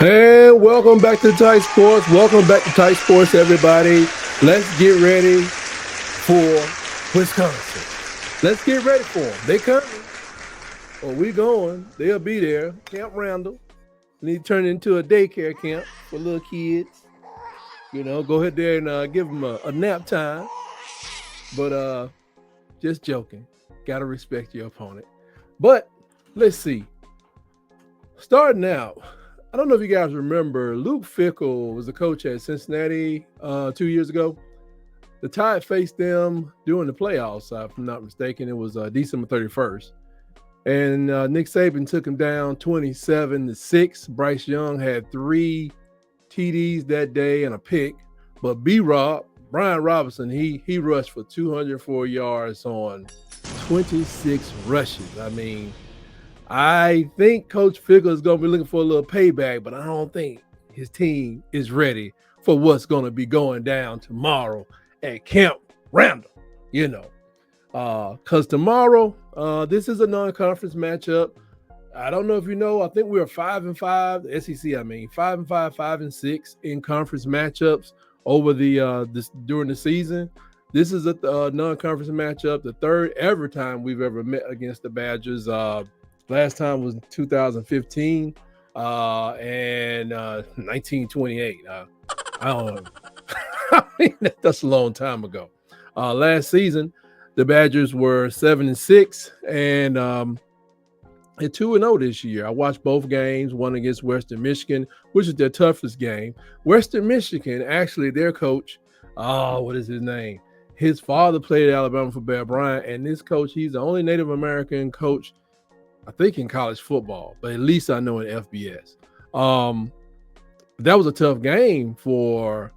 And welcome back to Tight Sports. Welcome back to Tight Sports, everybody. Let's get ready for Wisconsin. Let's get ready for them. They coming. Or we going. They'll be there. Camp Randall. Need to turn it into a daycare camp for little kids. Go ahead there and give them a nap time. But just joking. Got to respect your opponent. But let's see. Starting out. I don't know if you guys remember, Luke Fickell was the coach at Cincinnati 2 years ago. The Tide faced them during the playoffs, if I'm not mistaken. It was December 31st. And Nick Saban took him down 27-6. Bryce Young had 3 TDs that day and a pick. But B-Rob, Brian Robinson, he rushed for 204 yards on 26 rushes. I think Coach Fickell is going to be looking for a little payback, but I don't think his team is ready for what's going to be going down tomorrow at Camp Randall, Because tomorrow, this is a non-conference matchup. I don't know if you know, I think we are 5-5, the SEC, 5-5, 5-6 in conference matchups over during the season. This is a non-conference matchup, the third ever time we've ever met against the Badgers. Last time was 2015 and 1928. I don't know. That's a long time ago. Last season, the Badgers were 7-6 and 2-0 this year. I watched both games, one against Western Michigan, which is their toughest game. Western Michigan, actually, their coach, what is his name? His father played at Alabama for Bear Bryant, and this coach, he's the only Native American coach I think in college football, but at least I know in FBS. That was a tough game for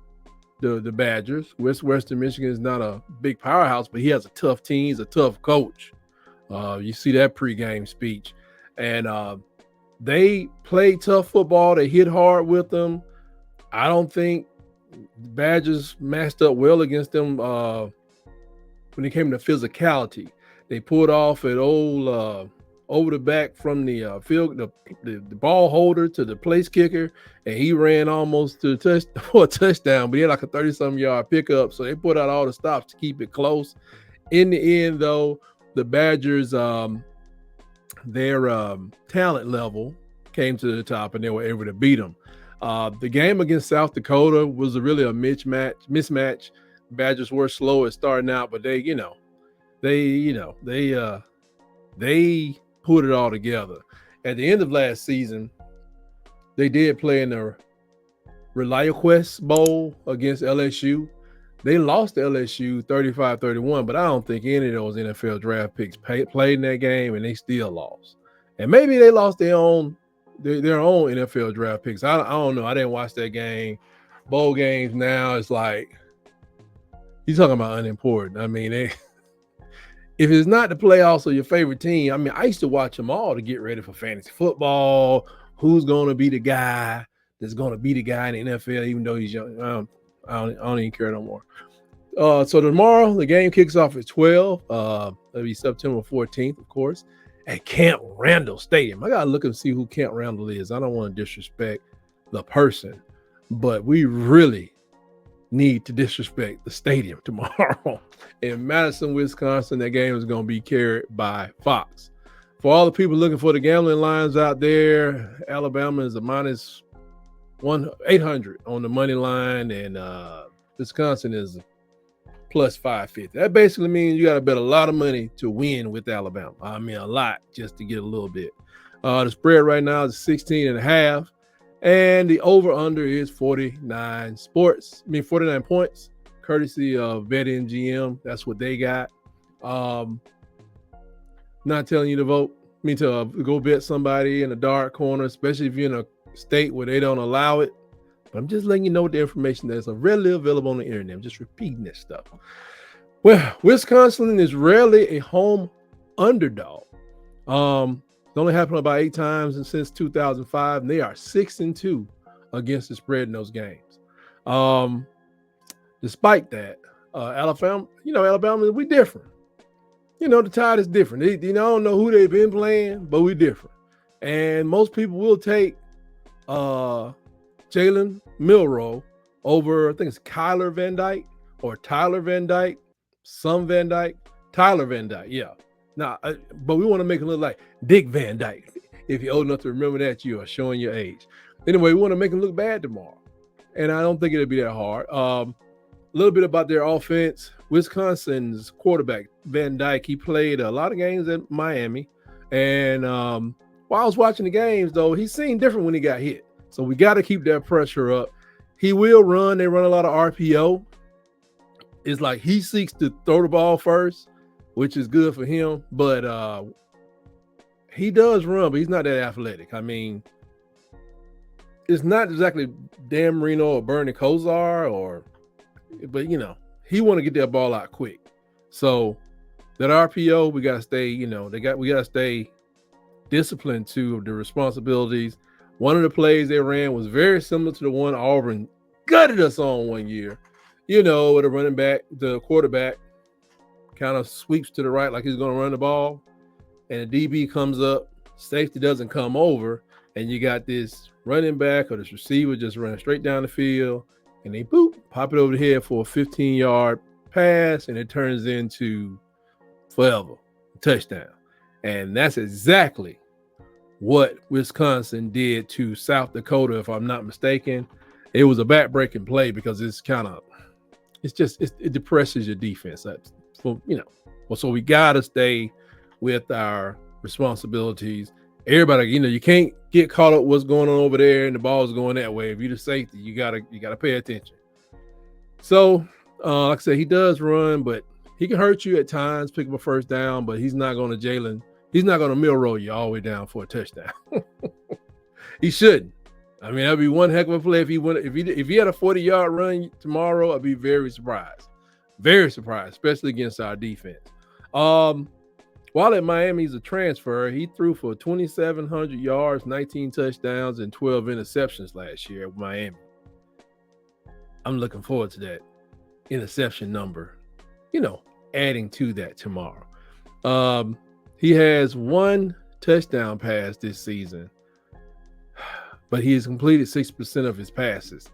the Badgers. Western Michigan is not a big powerhouse, but he has a tough team. He's a tough coach. You see that pregame speech. And they played tough football. They hit hard with them. I don't think the Badgers matched up well against them when it came to physicality. They pulled off an old over the back from the field, the ball holder to the place kicker, and he ran almost for a touchdown, but he had like a 30-something yard pickup. So they put out all the stops to keep it close. In the end, though, the Badgers, their talent level came to the top, and they were able to beat them. The game against South Dakota was really a mismatch. Badgers were slow at starting out, but they put it all together. At the end of last season, they did play in the ReliaQuest Bowl against LSU. They lost to LSU 35-31, but I don't think any of those NFL draft picks played in that game, and they still lost. And maybe they lost their own NFL draft picks. I don't know. I didn't watch that game. Bowl games now, it's like, you're talking about unimportant. If it's not the playoffs or your favorite team, I used to watch them all to get ready for fantasy football. Who's going to be the guy that's going to be the guy in the NFL, even though he's young? I don't even care no more. So tomorrow, the game kicks off at 12. That'll be September 14th, of course, at Camp Randall Stadium. I got to look and see who Camp Randall is. I don't want to disrespect the person, but we really need to disrespect the stadium tomorrow. In Madison, Wisconsin, that game is going to be carried by Fox. For all the people looking for the gambling lines out there, Alabama is a minus 800 on the money line, and Wisconsin is plus 550. That basically means you got to bet a lot of money to win with Alabama. A lot just to get a little bit. The spread right now is 16.5. And the over-under is 49 points, courtesy of BetMGM. That's what they got. Not telling you to vote. To go bet somebody in a dark corner, especially if you're in a state where they don't allow it. But I'm just letting you know the information that's readily available on the internet. I'm just repeating this stuff. Well, Wisconsin is rarely a home underdog. It's only happened about 8 times since 2005, and they are 6-2 against the spread in those games. Despite that, Alabama, we different. The Tide is different. I don't know who they've been playing, but we different. And most people will take Jalen Milroe over, I think it's Kyler Van Dyke or Tyler Van Dyke, some Van Dyke, Tyler Van Dyke. Yeah. Now, but we want to make it look like Dick Van Dyke. If you're old enough to remember that, you are showing your age. Anyway, we want to make him look bad tomorrow. And I don't think it'll be that hard. A little bit about their offense. Wisconsin's quarterback, Van Dyke, he played a lot of games at Miami. And while I was watching the games, though, he seemed different when he got hit. So we got to keep that pressure up. He will run. They run a lot of RPO. It's like he seeks to throw the ball first, which is good for him. But he does run, but he's not that athletic. I mean, it's not exactly Dan Marino or Bernie Kosar, but he want to get that ball out quick. So that RPO, we got to stay. We got to stay disciplined to the responsibilities. One of the plays they ran was very similar to the one Auburn gutted us on one year. With a running back, the quarterback kind of sweeps to the right like he's going to run the ball, and the DB comes up, safety doesn't come over, and you got this running back or this receiver just running straight down the field, and they pop it over the head for a 15-yard pass, and it turns into forever touchdown. And that's exactly what Wisconsin did to South Dakota, if I'm not mistaken. It was a back-breaking play because it depresses your defense. So we got to stay with our responsibilities. Everybody, you can't get caught up what's going on over there and the ball's going that way. If you're the safety, you gotta pay attention. So, like I said, he does run, but he can hurt you at times, pick up a first down, but he's not going to Milroe you all the way down for a touchdown. He shouldn't. I mean, that'd be one heck of a play if he had a 40-yard run tomorrow. I'd be very surprised, especially against our defense. While at Miami, he's a transfer. He threw for 2,700 yards, 19 touchdowns, and 12 interceptions last year at Miami. I'm looking forward to that interception number, adding to that tomorrow. He has one touchdown pass this season, but he has completed 6% of his passes.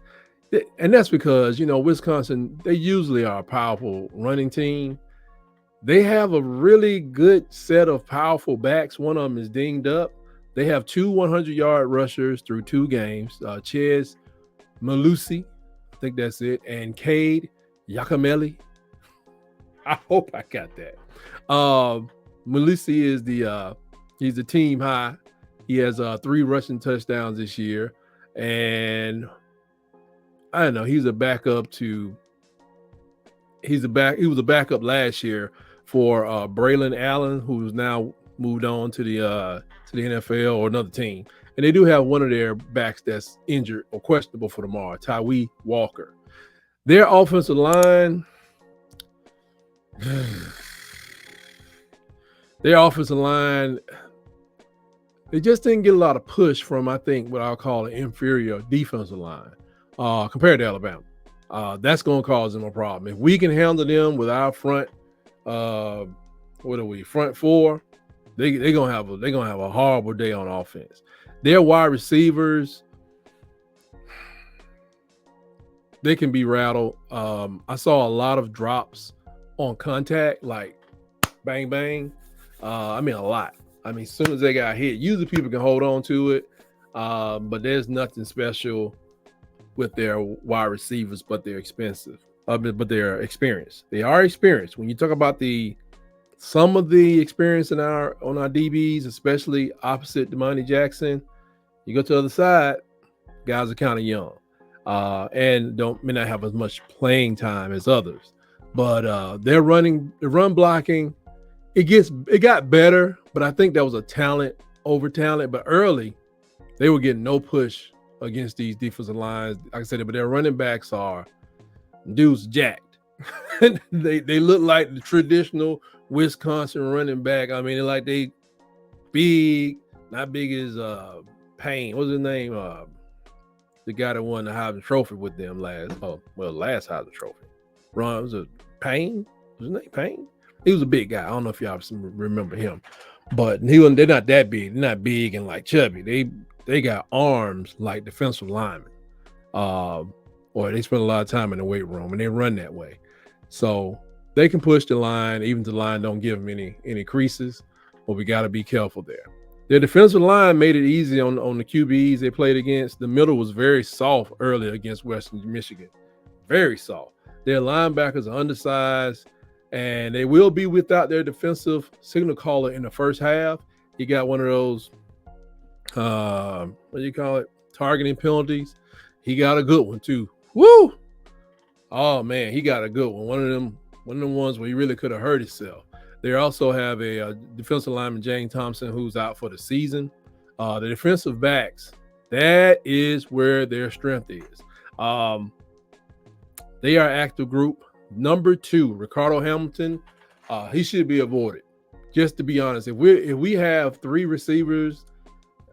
And that's because, Wisconsin, they usually are a powerful running team. They have a really good set of powerful backs. One of them is dinged up. They have two 100-yard rushers through 2 games. Ches Malusi, I think that's it, and Cade Yakameli. I hope I got that. Malusi is he's the team high. He has 3 rushing touchdowns this year, and I don't know. He was a backup last year for Braylon Allen, who's now moved on to the NFL or another team. And they do have one of their backs that's injured or questionable for tomorrow, Tyree Walker. Their offensive line, they just didn't get a lot of push from, I think, what I'll call an inferior defensive line compared to Alabama. That's going to cause them a problem. If we can handle them with our front, front 4, they're gonna have a horrible day on offense. Their wide receivers, they can be rattled. I saw a lot of drops on contact, like bang bang. A lot. As soon as they got hit, usually people can hold on to it, but there's nothing special with their wide receivers, but they're expensive. But they're experienced. They are experienced. When you talk about some of the experience on our DBs, especially opposite Damani Jackson, you go to the other side, guys are kind of young and may not have as much playing time as others. But the run blocking, it got better, but I think that was a talent over talent. But early, they were getting no push against these defensive lines. Like I said, but their running backs are dudes jacked. they look like the traditional Wisconsin running back. They're like they big, not big as Payne. What's his name? The guy that won the Heisman Trophy with them last Heisman Trophy. Was it Payne? Was his name Payne? He was a big guy. I don't know if y'all remember him. but they're not that big. They're not big and like chubby. They got arms like defensive linemen. Or they spend a lot of time in the weight room and they run that way. So they can push the line, even if the line don't give them any creases, but we got to be careful there. Their defensive line made it easy on the QBs they played against. The middle was very soft earlier against Western Michigan. Very soft. Their linebackers are undersized, and they will be without their defensive signal caller in the first half. He got one of those, what do you call it, targeting penalties. He got a good one too. Woo! Oh man, he got a good one. One of them ones where he really could have hurt himself. They also have a defensive lineman, Jane Thompson, who's out for the season. The defensive backs, that is where their strength is. They are active group. Number 2, Ricardo Hamilton, he should be avoided. Just to be honest, if we have 3 receivers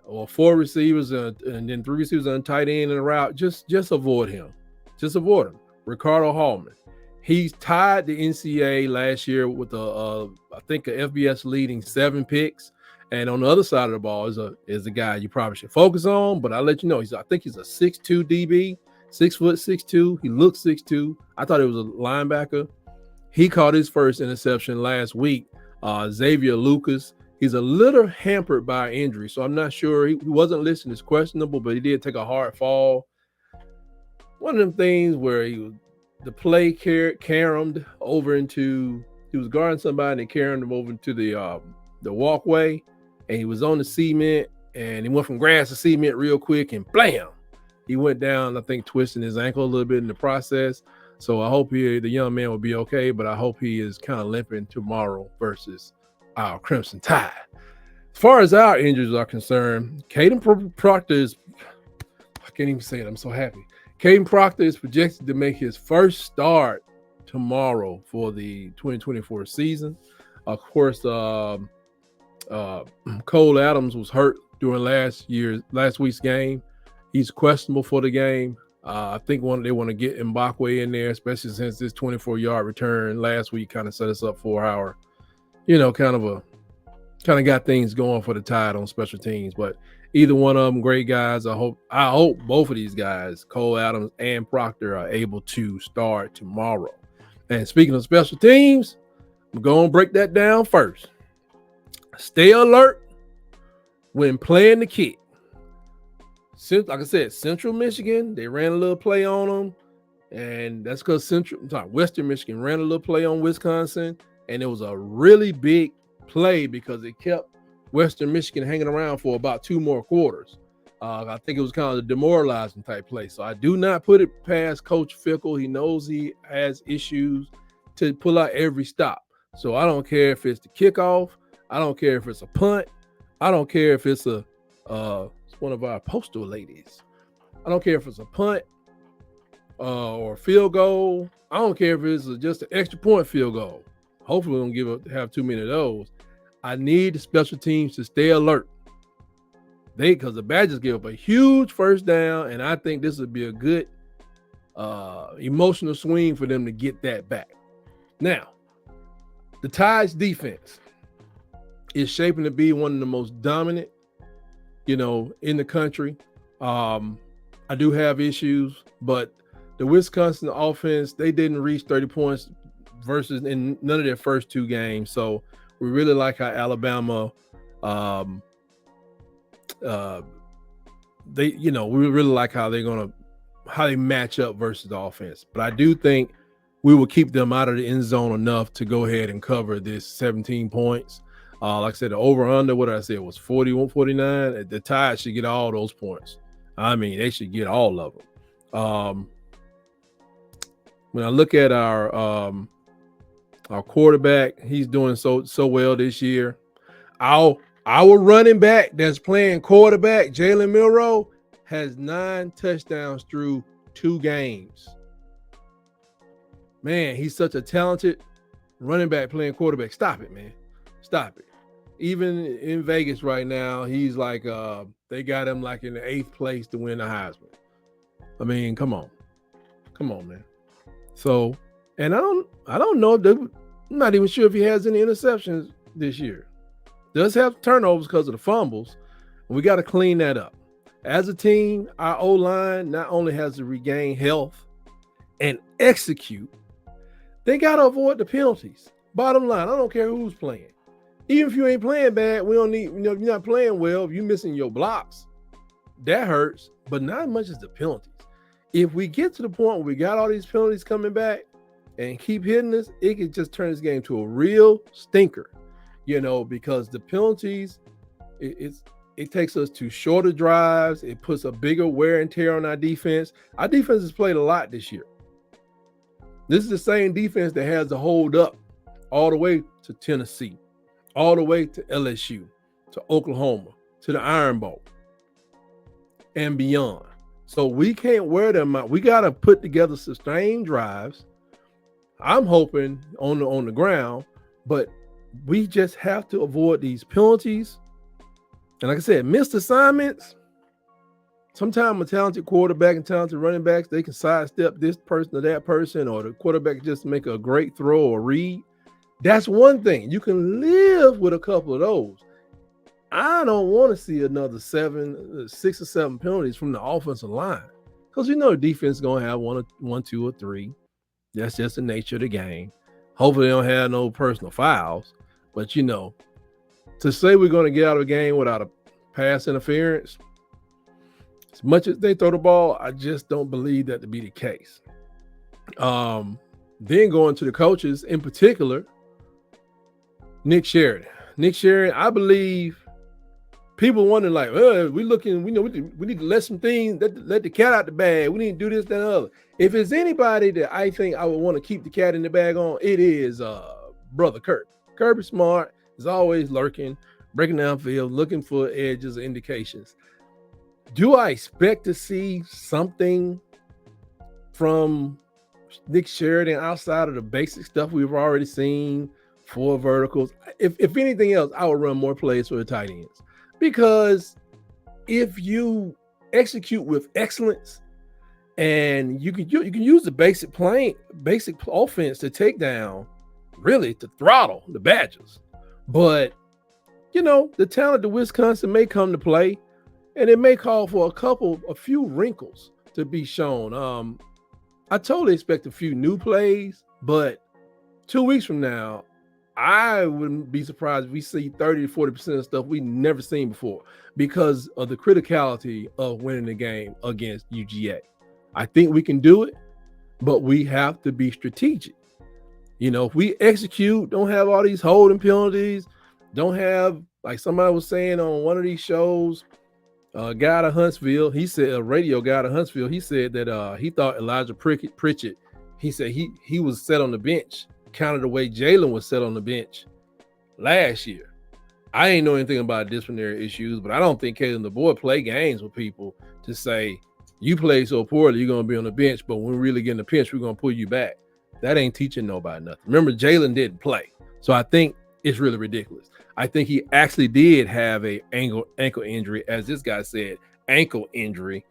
or 4 receivers and then 3 receivers on tight end and a route, just avoid him. Just avoid him. Ricardo Hallman. He's tied the NCAA last year with I think a FBS leading 7 picks. And on the other side of the ball is a guy you probably should focus on. But I'll let you know, I think he's a 6'2" DB, 6'6'2". He looks 6'2". I thought he was a linebacker. He caught his first interception last week. Xavier Lucas. He's a little hampered by injury, so I'm not sure. He wasn't listed as questionable, but he did take a hard fall. One of them things where the play caromed over into, he was guarding somebody and they carried him over into the walkway, and he was on the cement, and he went from grass to cement real quick, and blam, he went down, I think twisting his ankle a little bit in the process. So I hope the young man will be okay, but I hope he is kind of limping tomorrow versus our Crimson Tide. As far as our injuries are concerned, Caden Proctor is, I can't even say it, I'm so happy. Caden Proctor is projected to make his first start tomorrow for the 2024 season. Of course, Cole Adams was hurt during last week's game. He's questionable for the game. I think they want to get Mbakwe in there, especially since this 24-yard return last week kind of set us up for our, kind of got things going for the Tide on special teams. But either one of them, great guys. I hope both of these guys, Cole Adams and Proctor, are able to start tomorrow. And speaking of special teams, I'm going to break that down first. Stay alert when playing the kick. Like I said, Central Michigan, they ran a little play on them, and that's because Western Michigan ran a little play on Wisconsin, and it was a really big play because it kept Western Michigan hanging around for about 2 more quarters. I think it was kind of a demoralizing type play. So I do not put it past Coach Fickle. He knows he has issues to pull out every stop. So I don't care if it's the kickoff. I don't care if it's a punt. I don't care if it's one of our postal ladies. I don't care if it's a punt or a field goal. I don't care if it's just an extra point field goal. Hopefully we don't have too many of those. I need the special teams to stay alert. Because the Badgers gave up a huge first down, and I think this would be a good emotional swing for them to get that back. Now, the Tide's defense is shaping to be one of the most dominant, in the country. I do have issues, but the Wisconsin offense, they didn't reach 30 points versus in none of their first 2 games. So we really like how Alabama, we really like how they match up versus the offense. But I do think we will keep them out of the end zone enough to go ahead and cover this 17 points. Like I said, the over-under, what did I say? It was 41, 49. The Tide should get all those points. I mean, they should get all of them. When I look at our quarterback, he's doing so well this year. Our running back that's playing quarterback, Jalen Milroe, has 9 touchdowns through 2 games. Man, he's such a talented running back playing quarterback. Stop it, man. Stop it. Even in Vegas right now, he's like, they got him like in the 8th place to win the Heisman. I mean, come on, man. So, and I don't know. I'm not even sure if he has any interceptions this year. Does have turnovers because of the fumbles, and we got to clean that up. As a team, our O-line not only has to regain health and execute, they got to avoid the penalties. Bottom line, I don't care who's playing. Even if you ain't playing bad, we don't need, if you're not playing well, if you're missing your blocks, that hurts, but not as much as the penalties. If we get to the point where we got all these penalties coming back and keep hitting us, it could just turn this game to a real stinker, because the penalties, it takes us to shorter drives. It puts a bigger wear and tear on our defense. Our defense has played a lot this year. This is the same defense that has to hold up all the way to Tennessee, all the way to LSU, to Oklahoma, to the Iron Bowl, and beyond. So we can't wear them out. We got to put together sustained drives. I'm hoping on the ground, but we just have to avoid these penalties. And like I said, missed assignments. Sometimes a talented quarterback and talented running backs, they can sidestep this person or that person, or the quarterback just make a great throw or read. That's one thing. You can live with a couple of those. I don't want to see another 6 or 7 penalties from the offensive line, because the defense is going to have one, 2, or 3. That's just the nature of the game. Hopefully they don't have no personal fouls. But, to say we're going to get out of a game without a pass interference, as much as they throw the ball, I just don't believe that to be the case. Then going to the coaches, in particular, Nick Sheridan. I believe people wondering like, we need to let some things, let the cat out the bag. We need to do this, that, and other. If it's anybody that I think I would want to keep the cat in the bag on, it is brother Kirby. Kirby Smart is always lurking, breaking down field, looking for edges or indications. Do I expect to see something from Nick Sheridan outside of the basic stuff we've already seen? 4 verticals. If anything else, I would run more plays for the tight ends, because if you execute with excellence and you can use the basic offense to take down, really to throttle the Badgers. But the talent of Wisconsin may come to play, and it may call for a few wrinkles to be shown. I totally expect a few new plays, but 2 weeks from now, I wouldn't be surprised if we see 30 to 40% of stuff we've never seen before, because of the criticality of winning the game against UGA. I think we can do it, but we have to be strategic. If we execute, don't have all these holding penalties, don't have, like somebody was saying on one of these shows, a guy out of Huntsville, he said, a radio guy out of Huntsville, he said that he thought Elijah Pritchett, he said he was set on the bench, counted the way Jalen was set on the bench last year. I ain't know anything about disciplinary issues, but I don't think Kalen DeBoer play games with people to say, you play so poorly, you're going to be on the bench, but when we really get in the pinch, we're going to pull you back. That ain't teaching nobody nothing. Remember, Jalen didn't play. So I think it's really ridiculous. I think he actually did have a ankle injury, as this guy said, ankle injury.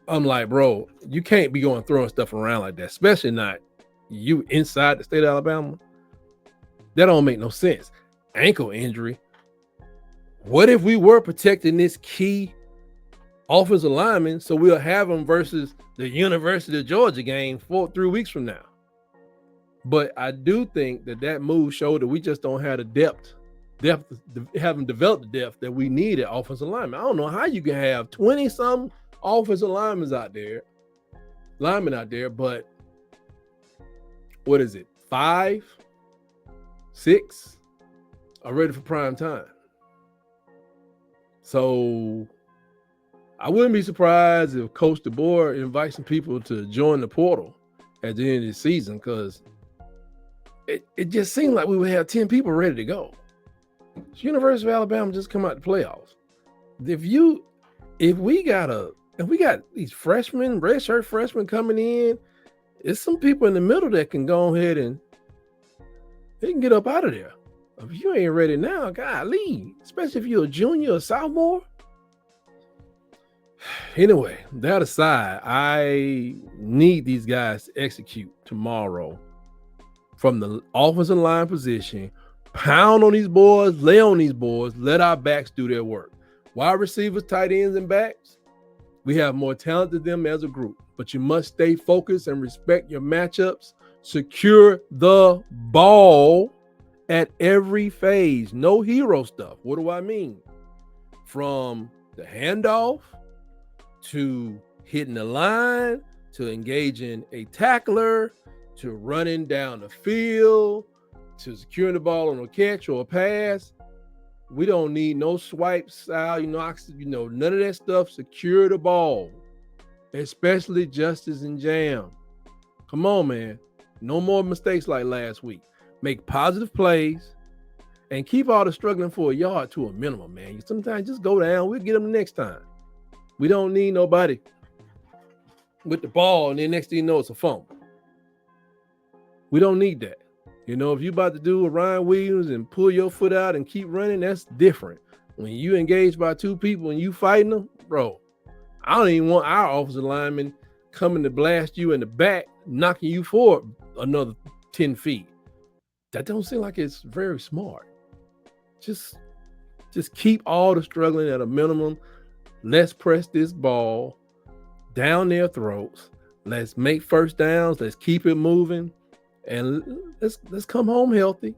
I'm like, bro, you can't be going throwing stuff around like that, especially not you inside the state of Alabama. That don't make no sense. Ankle injury. What if we were protecting this key offensive lineman so we'll have him versus the University of Georgia game 3 weeks from now? But I do think that move showed that we just don't have the depth, haven't developed the depth that we need at offensive lineman. I don't know how you can have 20-some offensive linemen out there, but what is it? 5, 6 are ready for prime time. So I wouldn't be surprised if Coach DeBoer invites some people to join the portal at the end of the season, because it just seemed like we would have 10 people ready to go. It's University of Alabama just come out the playoffs. If we got these freshmen, redshirt freshmen coming in, it's some people in the middle that can go ahead and they can get up out of there. If you ain't ready now, golly, especially if you're a junior or sophomore. Anyway, that aside, I need these guys to execute tomorrow from the offensive line position Pound on these boys, lay on these boys, let our backs do their work. Wide receivers, tight ends, and backs, we have more talent than them as a group, but you must stay focused and respect your matchups. Secure the ball at every phase. No hero stuff. What do I mean? From the handoff to hitting the line to engaging a tackler to running down the field to securing the ball on a catch or a pass. We don't need no swipe style, none of that stuff. Secure the ball, especially justice and jam. Come on, man. No more mistakes like last week. Make positive plays and keep all the struggling for a yard to a minimum, man. You sometimes just go down. We'll get them the next time. We don't need nobody with the ball and then next thing you know, it's a fumble. We don't need that. If you about to do a Ryan Williams and pull your foot out and keep running, that's different. When you engaged by two people and you fighting them, bro, I don't even want our offensive lineman coming to blast you in the back, knocking you forward another 10 feet. That don't seem like it's very smart. Just keep all the struggling at a minimum. Let's press this ball down their throats. Let's make first downs. Let's keep it moving. And let's come home healthy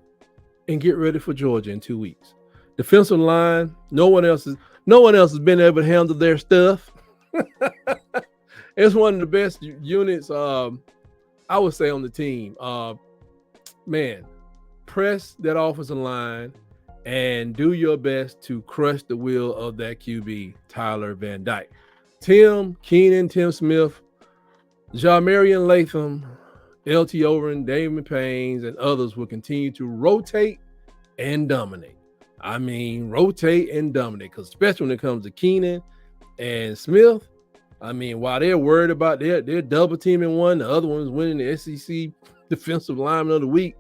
and get ready for Georgia in 2 weeks. Defensive line, no one else has been able to handle their stuff. It's one of the best units, I would say, on the team. Man, press that offensive line and do your best to crush the will of that QB, Tyler Van Dyke. Tim Keenan, Tim Smith, Jamarian Latham, LT Overton, David Paynes, and others will continue to rotate and dominate. I mean, rotate and dominate, because especially when it comes to Keenan and Smith, I mean, while they're worried about their double teaming one, the other one's winning the SEC Defensive Lineman of the Week.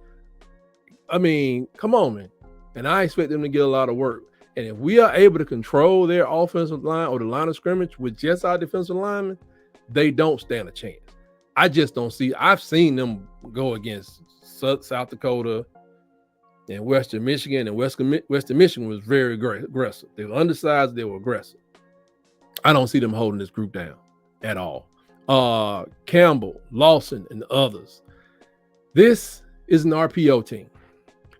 I mean, come on, man. And I expect them to get a lot of work. And if we are able to control their offensive line or the line of scrimmage with just our defensive linemen, they don't stand a chance. I just don't see. I've seen them go against South Dakota and Western Michigan, and Western Michigan was very aggressive. They were undersized. They were aggressive. I don't see them holding this group down at all. Campbell, Lawson, and others. This is an RPO team.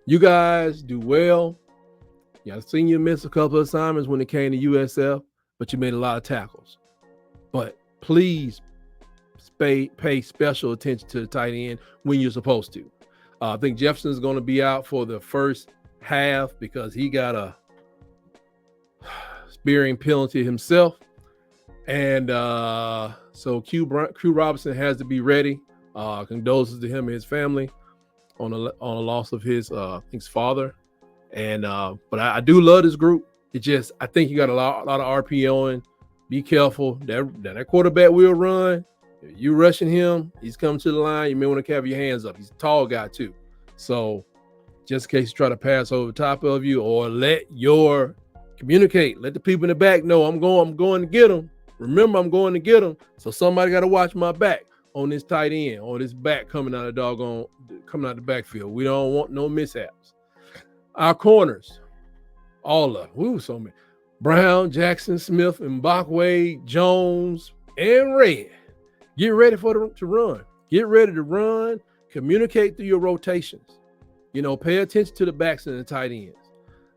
You guys do well. Yeah, I've seen you miss a couple of assignments when it came to USF, but you made a lot of tackles. But please pay special attention to the tight end when you're supposed to. I think Jefferson's going to be out for the first half because he got a spearing penalty himself. And so Q Robinson has to be ready. Condolences to him and his family on a loss of his father. And but I do love this group. I think you got a lot of RPOing. Be careful. That quarterback will run. If you rushing him, he's coming to the line. You may want to cover your hands up. He's a tall guy too. So just in case you try to pass over the top of you, or communicate. Let the people in the back know I'm going to get him. Remember, I'm going to get him. So somebody got to watch my back on this tight end or this back coming out the backfield. We don't want no mishaps. Our corners, all of them. So many. Brown, Jackson, Smith, Mbakwe, Jones, and Red. Get ready to run. Get ready to run. Communicate through your rotations. Pay attention to the backs and the tight ends.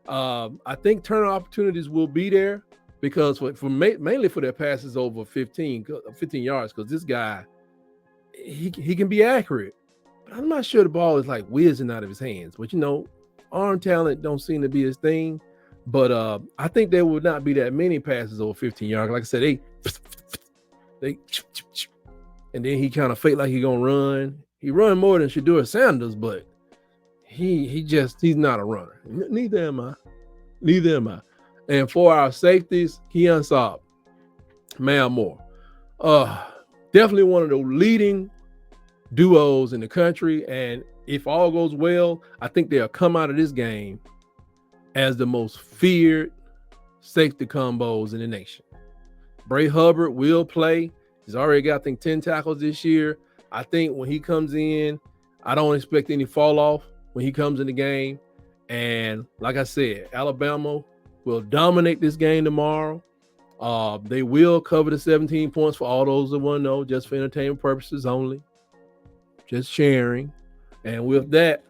I think turnover opportunities will be there because mainly for their passes over 15 yards, because this guy, he can be accurate. But I'm not sure the ball is like whizzing out of his hands. But, arm talent don't seem to be his thing. But I think there will not be that many passes over 15 yards. Like I said, they and then he kind of fake like he gonna run. He run more than Shedeur Sanders, but he's not a runner. Neither am I. And for our safeties, Keon Saab, Mal Moore, definitely one of the leading duos in the country. And if all goes well, I think they'll come out of this game as the most feared safety combos in the nation. Bray Hubbard will play. He's already got, I think, 10 tackles this year. I think when he comes in, I don't expect any fall off when he comes in the game. And like I said, Alabama will dominate this game tomorrow. They will cover the 17 points for all those that want to know, just for entertainment purposes only. Just sharing. And with that,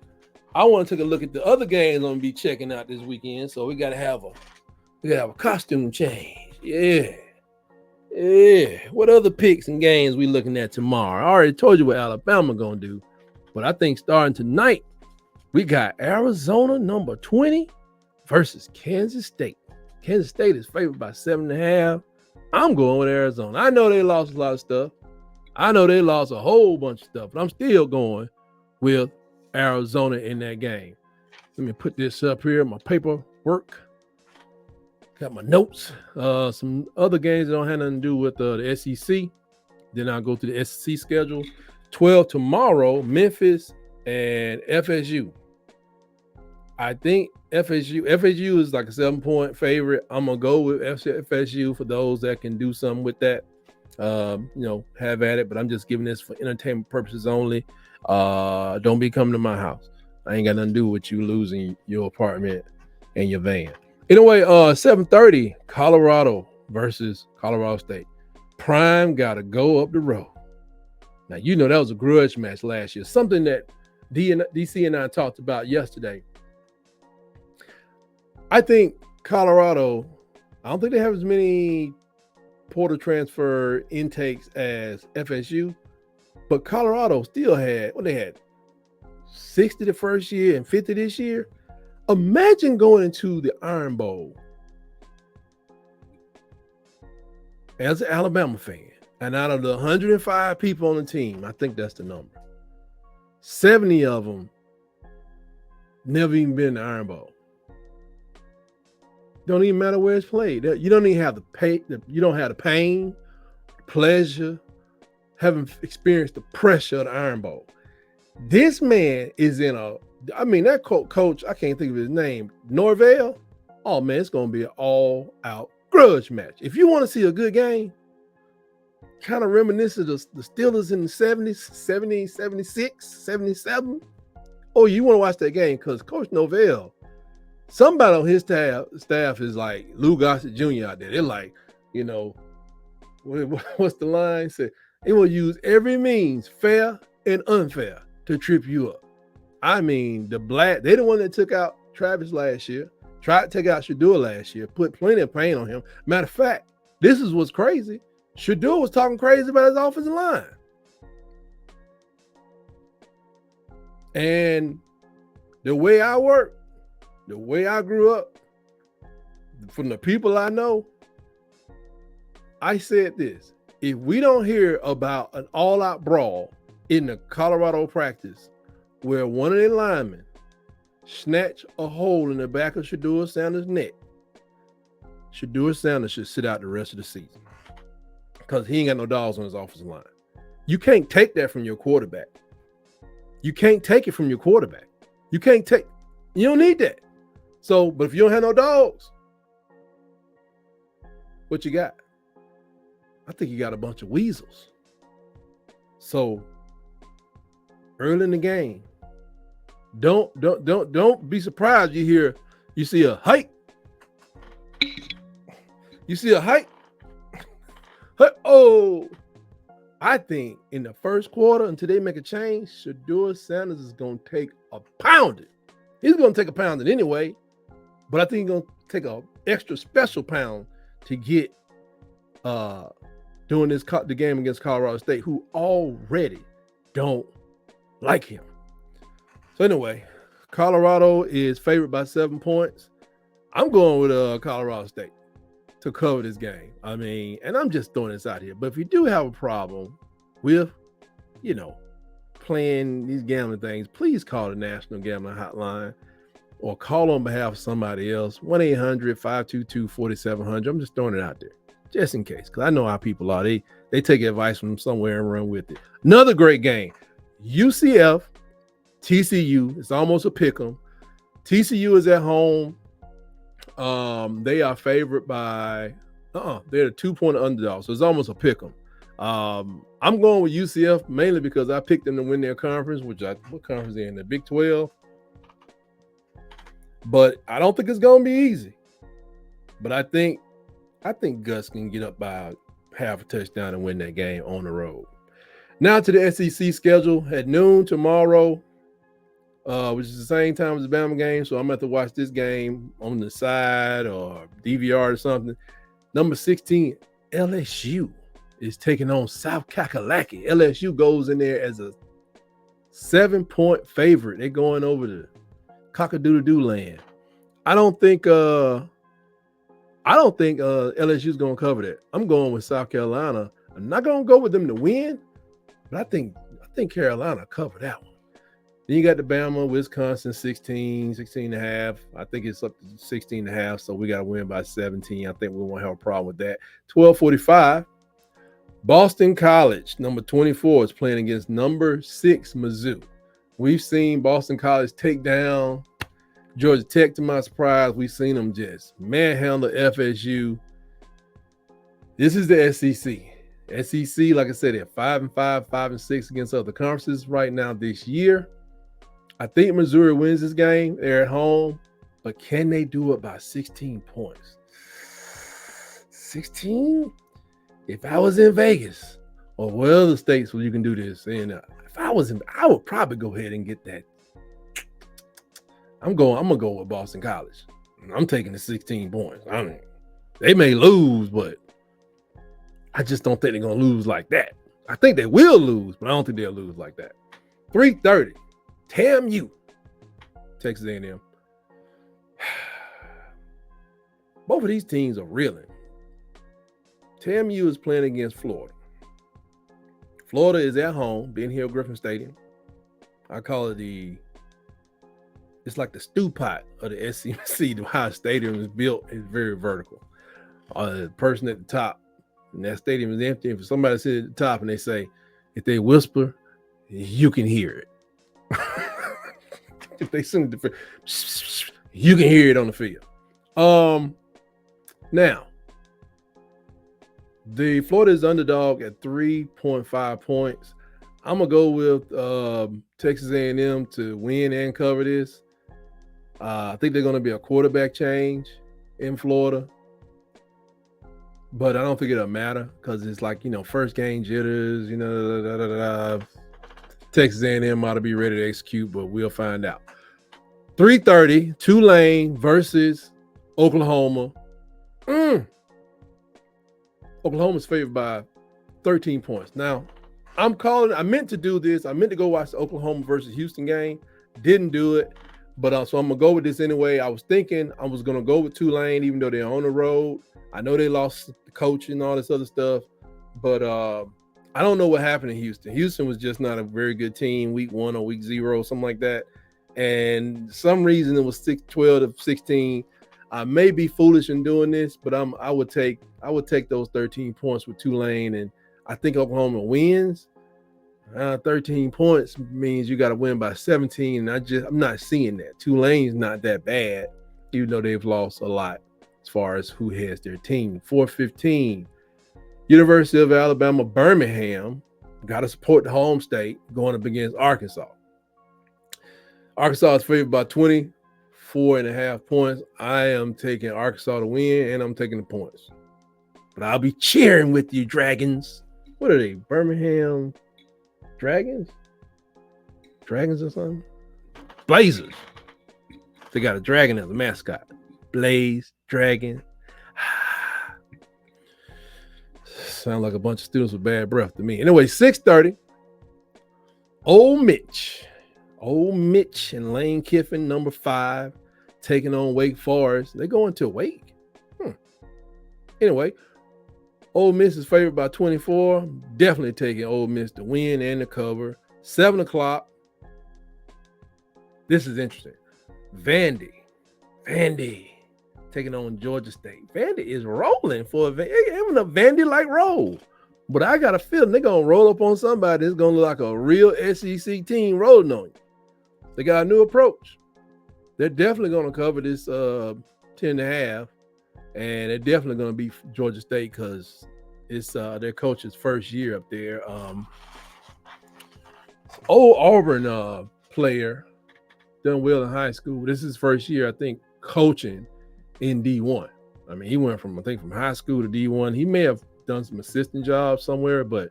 I want to take a look at the other games I'm gonna be checking out this weekend. So we gotta have a costume change. Yeah. What other picks and games we looking at tomorrow? I already told you what Alabama gonna do, but I think starting tonight, we got Arizona number 20 versus Kansas State. Kansas State is favored by 7.5. I'm going with Arizona. I know they lost a lot of stuff. I know they lost a whole bunch of stuff, but I'm still going with Arizona in that game. Let me put this up here, my paperwork. Got my notes. Some other games that don't have nothing to do with the SEC. Then I'll go to the SEC schedule. 12 tomorrow, Memphis and FSU. I think FSU is like a 7-point favorite. I'm gonna go with FSU for those that can do something with that. Have at it, but I'm just giving this for entertainment purposes only. Don't be coming to my house. I ain't got nothing to do with you losing your apartment and your van. Anyway, 7:30, Colorado versus Colorado State. Prime got to go up the road. Now, that was a grudge match last year, something that DC and I talked about yesterday. I think Colorado, I don't think they have as many portal transfer intakes as FSU, but Colorado still had, they had 60 the first year and 50 this year. Imagine going into the Iron Bowl as an Alabama fan, and out of the 105 people on the team, I think that's the number, 70 of them never even been in the Iron Bowl. Don't even matter where it's played. You don't even have the pain. You don't have the pain, pleasure, haven't experienced the pressure of the Iron Bowl. This man is in that coach, I can't think of his name, Norvell. Oh, man, it's going to be an all-out grudge match. If you want to see a good game, kind of reminiscent of the Steelers in the 70s, 70, 76, 77. Oh, you want to watch that game because Coach Norvell, somebody on his staff is like Lou Gossett Jr. out there. They're like, what's the line? Said they will use every means, fair and unfair, to trip you up. I mean, they're the one that took out Travis last year, tried to take out Shador last year, put plenty of pain on him. Matter of fact, this is what's crazy. Shador was talking crazy about his offensive line. And the way I work, the way I grew up, from the people I know, I said this: if we don't hear about an all-out brawl in the Colorado practice where one of their linemen snatch a hole in the back of Shador Sanders' neck, Shador Sanders should sit out the rest of the season because he ain't got no dogs on his offensive line. You can't take that from your quarterback. You can't take it from your quarterback. You don't need that. So, but if you don't have no dogs, what you got? I think you got a bunch of weasels. So early in the game, don't be surprised you see a hike. You see a hike. Oh, I think in the first quarter, until they make a change, Shador Sanders is going to take a pounding. He's going to take a pounding anyway, but I think he's going to take an extra special pound to get doing the game against Colorado State, who already don't like him. So anyway, Colorado is favored by 7 points. I'm going with Colorado State to cover this game. I mean, and I'm just throwing this out here. But if you do have a problem with, playing these gambling things, please call the National Gambling Hotline or call on behalf of somebody else, 1-800-522-4700. I'm just throwing it out there just in case, because I know how people are. They take advice from somewhere and run with it. Another great game, UCF, TCU. It's almost a pick 'em. TCU is at home. They are favored by they're a 2-point underdog, so it's almost a pick 'em. I'm going with UCF mainly because I picked them to win their conference, what conference they're in, the Big 12. But I don't think it's gonna be easy. But I think Gus can get up by half a touchdown and win that game on the road. Now to the SEC schedule at noon tomorrow, which is the same time as the Bama game. So I'm going to have to watch this game on the side or DVR or something. Number 16, LSU is taking on South Kakalaki. LSU goes in there as a 7-point favorite. They're going over to Cock-a-doodle-doo land. I don't think LSU is going to cover that. I'm going with South Carolina. I'm not going to go with them to win, but I think Carolina cover that one. Then you got the Bama, Wisconsin, 16 and a half. I think it's up to 16 and a half, so we got to win by 17. I think we won't have a problem with that. 12:45, Boston College, number 24, is playing against number 6, Mizzou. We've seen Boston College take down Georgia Tech, to my surprise. We've seen them just manhandle FSU. This is the SEC. SEC, like I said, they're 5-5, 5-6 against other conferences right now this year. I think Missouri wins this game. They're at home, but can they do it by 16 points? 16? If I was in Vegas or what other states where you can do this, and if I was in, I would probably go ahead and get that. I'm gonna go with Boston College. I'm taking the 16 points. I mean, they may lose, but I just don't think they're gonna lose like that. I think they will lose, but I don't think they'll lose like that. 3:30, TAMU, Texas A&M. Both of these teams are reeling. TAMU is playing against Florida. Florida is at home, Ben Hill Griffin Stadium. I call it it's like the stew pot of the SEC. How stadium is built is very vertical. The person at the top, and that stadium is empty. If somebody sits at the top and they say, if they whisper, you can hear it. If they sing the you can hear it on the field. Now, the Florida is underdog at 3.5 points. I'm gonna go with Texas A&M to win and cover this. I think they're going to be a quarterback change in Florida, but I don't think it'll matter because it's like, first game jitters, Texas A&M ought to be ready to execute, but we'll find out. 3:30, Tulane versus Oklahoma. Oklahoma's favored by 13 points. Now, I meant to do this. I meant to go watch the Oklahoma versus Houston game. Didn't do it. But so I'm going to go with this anyway. I was thinking I was going to go with Tulane, even though they're on the road. I know they lost the coach and all this other stuff. But I don't know what happened in Houston. Houston was just not a very good team, week 1 or week 0, something like that. And some reason it was 12 to 16. I may be foolish in doing this, but I would take those 13 points with Tulane. And I think Oklahoma wins. 13 points means you got to win by 17, and I'm not seeing that. Tulane's not that bad, even though they've lost a lot as far as who has their team. 4:15, University of Alabama, Birmingham, got to support the home state going up against Arkansas. Arkansas is favored by 24.5 points. I am taking Arkansas to win, and I'm taking the points. But I'll be cheering with you, Dragons. What are they, Birmingham Dragons or something? Blazers. They got a dragon as a mascot. Blaze, Dragon. Sound like a bunch of students with bad breath to me. Anyway, 6:30. Ole Mitch and Lane Kiffin, number 5, taking on Wake Forest. They're going to Wake. Anyway, Ole Miss is favored by 24. Definitely taking Ole Miss to win and to cover. 7 o'clock. This is interesting. Vandy taking on Georgia State. Vandy is rolling for having a Vandy-like roll. But I got a feeling they're going to roll up on somebody that's going to look like a real SEC team rolling on you. They got a new approach. They're definitely going to cover this 10.5. And they're definitely going to be Georgia State because it's their coach's first year up there. Old Auburn player done well in high school. This is his first year, I think, coaching in D1. I mean, he went from high school to D1. He may have done some assistant jobs somewhere, but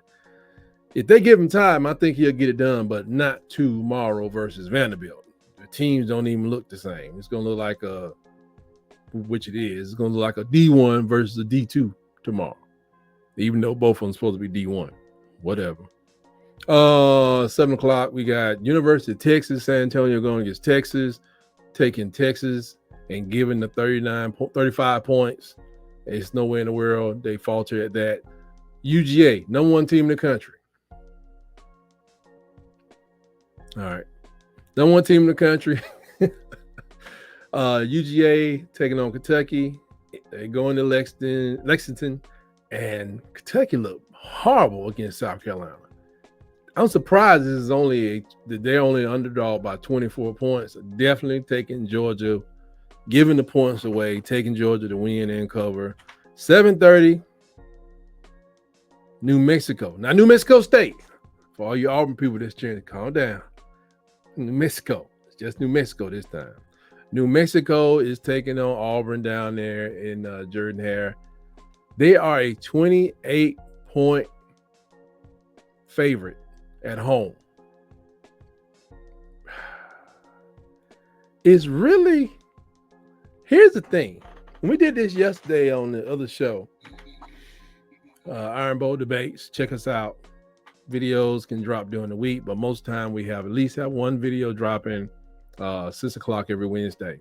if they give him time, I think he'll get it done, but not tomorrow versus Vanderbilt. The teams don't even look the same. It's going to look like which it is. It's going to look like a D1 versus a D2 tomorrow, even though both of them supposed to be D1. Whatever. 7 o'clock, we got University of Texas, San Antonio going against Texas, taking Texas and giving the 35 points. It's nowhere in the world they falter at that. UGA, number 1 team in the country. All right. Number 1 team in the country. UGA taking on Kentucky. They go into Lexington, and Kentucky looked horrible against South Carolina. I'm surprised they're only underdog by 24 points. Definitely taking Georgia, giving the points away, taking Georgia to win and cover. 7:30, New Mexico. Now, New Mexico State, for all you Auburn people that's cheering, calm down. New Mexico. It's just New Mexico this time. New Mexico is taking on Auburn down there in Jordan-Hare. They are a 28-point favorite at home. It's really, here's the thing. We did this yesterday on the other show, Iron Bowl Debates. Check us out. Videos can drop during the week, but most time we at least have one video dropping 6 o'clock every Wednesday.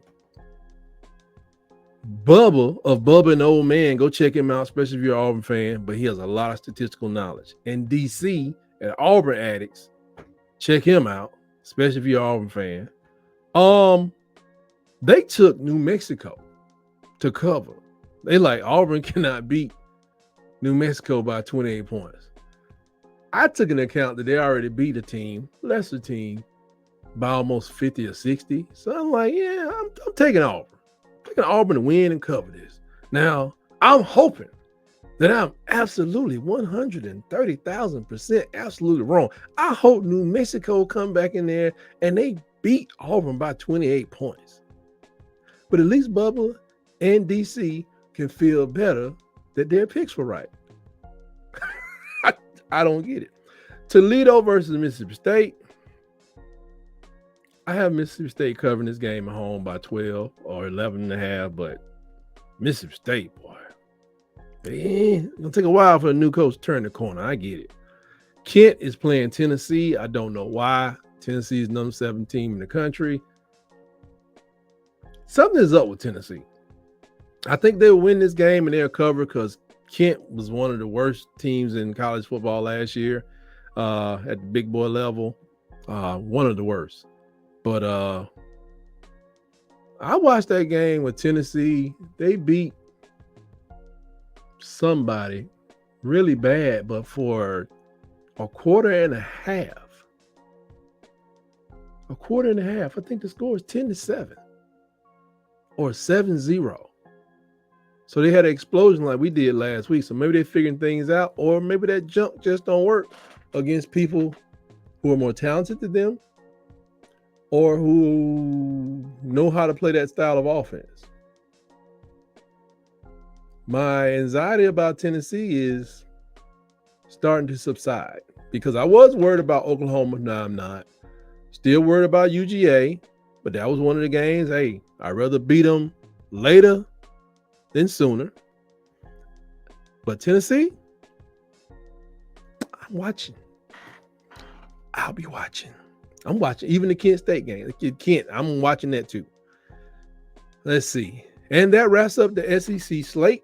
Bubba and the Old Man, go check him out, especially if you're an Auburn fan, but he has a lot of statistical knowledge. And DC at Auburn Addicts, check him out, especially if you're an Auburn fan. They took New Mexico to cover. They like Auburn cannot beat New Mexico by 28 points. I took into account that they already beat a team, lesser team, by almost 50 or 60. So I'm like, yeah, I'm taking Auburn. Taking Auburn to win and cover this. Now, I'm hoping that I'm absolutely 130,000% absolutely wrong. I hope New Mexico come back in there and they beat Auburn by 28 points. But at least Bubba and DC can feel better that their picks were right. I don't get it. Toledo versus Mississippi State. I have Mississippi State covering this game at home by 12 or 11.5, but Mississippi State, boy, it's going to take a while for a new coach to turn the corner. I get it. Kent is playing Tennessee. I don't know why. Tennessee is number 7 team in the country. Something is up with Tennessee. I think they'll win this game and they'll cover because Kent was one of the worst teams in college football last year at the big boy level. One of the worst. But I watched that game with Tennessee. They beat somebody really bad, but for a quarter and a half. I think the score is 10-7 or 7-0. So they had an explosion like we did last week. So maybe they're figuring things out, or maybe that jump just don't work against people who are more talented than them or who know how to play that style of offense. My anxiety about Tennessee is starting to subside because I was worried about Oklahoma. Now I'm not. Still worried about UGA, but that was one of the games. Hey, I'd rather beat them later than sooner. But Tennessee, I'm watching. I'll be watching. I'm watching even the Kent State game. Kent, I'm watching that too. Let's see. And that wraps up the SEC slate.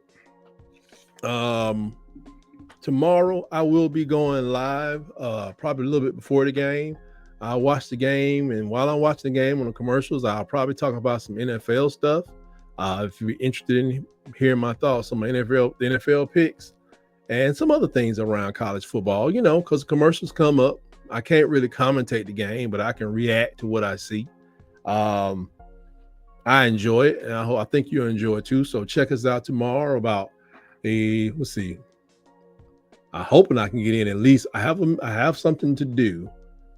Tomorrow I will be going live, probably a little bit before the game. I'll watch the game, and while I'm watching the game on the commercials, I'll probably talk about some NFL stuff. If you're interested in hearing my thoughts on my NFL picks and some other things around college football, because commercials come up. I can't really commentate the game, but I can react to what I see. I enjoy it, and I think you'll enjoy it too. So check us out tomorrow about let's see. I'm hoping I can get in at least. I have something to do.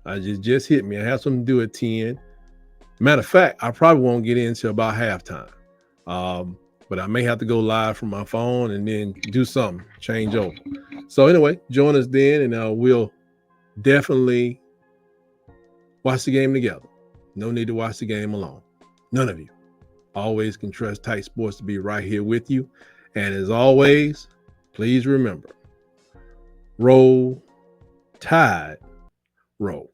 I just hit me. I have something to do at 10. Matter of fact, I probably won't get in until about halftime. But I may have to go live from my phone and then do something, change over. So anyway, join us then, and we'll definitely watch the game together. No need to watch the game alone. None of you. Always can trust Tight Sports to be right here with you. And as always, please remember, roll, tide, roll.